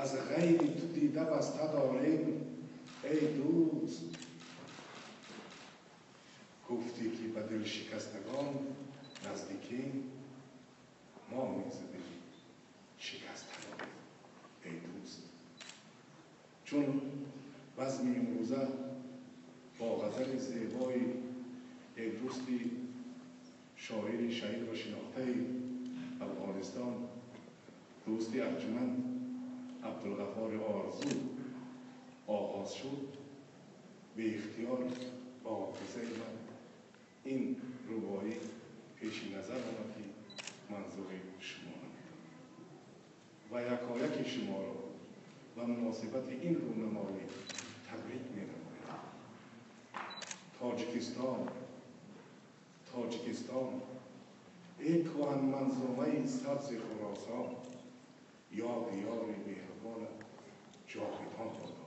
از غیری تو دیده بسته داریم ای دوست. گفتی که به دل شکستگان نزدیکی، ما میزدیم شکستگان ای دوست. چون بزم امروزه با غزل زیبای یک دوستی شاعر شهیر و شناخته افغانستان، دوستی ارجمند عبدالغفار آرزو آغاز شد، به اختیار با حافظه من این ربایی پیش نظر آمد که منظور شما و یکایک شما را و مناسبت این رونمایی تبریک می‌نمایم. تاجیکستان ای کهن منظومه سبز خراسان، یاد یار مهربان جاویدان بادا.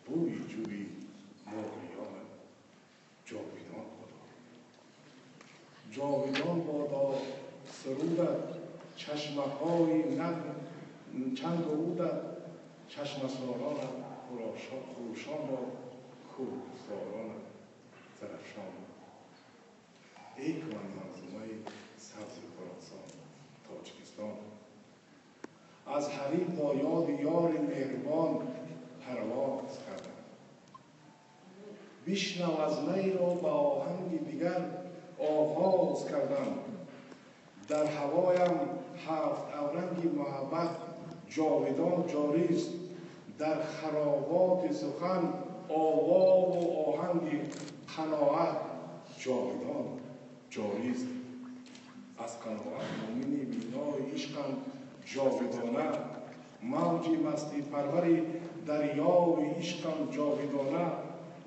بوی جوی مغریان جاویدان بادا. جاویدان بادا سرودت چشمهای چند عودت، چشم سارانت خروشان را کوهسارانت درفشان. ای کهن منظومه سبز خراسان تاجیکستان، از حریم با یاد یار مهربان پرواز کردم. بشنو از می را به آهنگ دیگر آغاز کردم. در هوایم هفت اورنگ محبت جاودان جاری است. در خرابات سخن آواز و آهنگ قناعت جاودان جاری است. از قناعت مومنی بینای عشقم جاودانه، موجی مستی پروری دریای عشقم جاودانه.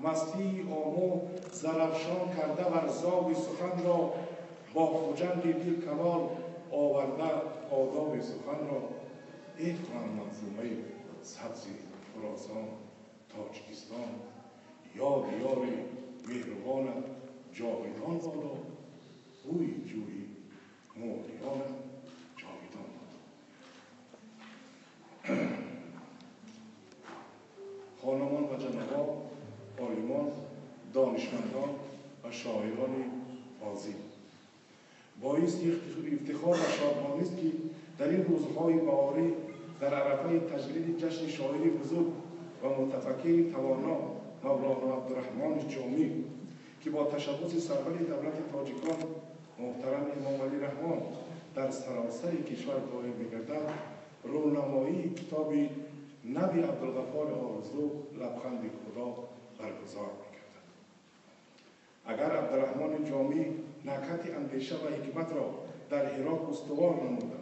مستی آمو زرفشان کرده بر زاوی سخن را، با خوجند دل کمال آورده آداب سخن را. ای کهن منظومه سبز خراسان تاجیکستان، یاد یار مهربان جاودان بادا. بوی جوی مغریان جاودان بادا. خانمان و جنابان، عالمان، دانشمندان و شاعران فاضل، بایستی افتخار و شادمانی است که در این روزهای بهاری در عرفه تجلیل جشن شاعری بزرگ و متفکر توانا مولانا عبدالرحمن جامی که با تشبث سرور دولت تاجیکان محترم امام علی رحمان در سراسر کشور قائم می‌گردد، رونمایی کتاب نبی عبدالغفار آرزو لبخند خدا برگزار می‌گردد. اگر عبدالرحمن جامی نکهت اندیشه و حکمت را در هرات استوار نموده،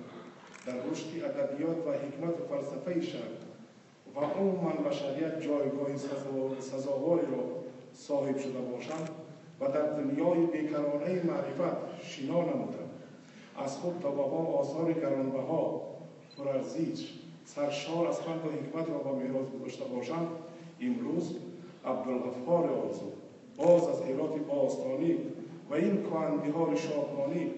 در رشد ادبیات و حکمت و فلسفه شرق و عموما بشریت جایگاه سزاواری را صاحب شده باشند و در دنیای بیکرانه معرفت شنا نموده، از خود تا بابا آثار گرانبها پرارزش سرشار از فن و حکمت را به میراث گذاشته باشند، امروز عبدالغفار آرزو باز از هرات باستانی و این کهن بهار شاهنامه‌ای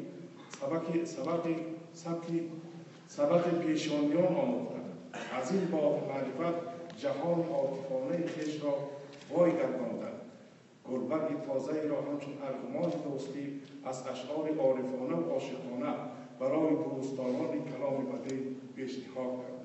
سبق پیشانیان آموختند. از این باب معرفت جهان عاطفانه خویش را وای گرداندند. گلبرگ تازه را همچون ارغمان دوستی از اشعار عارفانه و عاشقانه برای دوستداران کلام بدیع پیشنهاد کردند.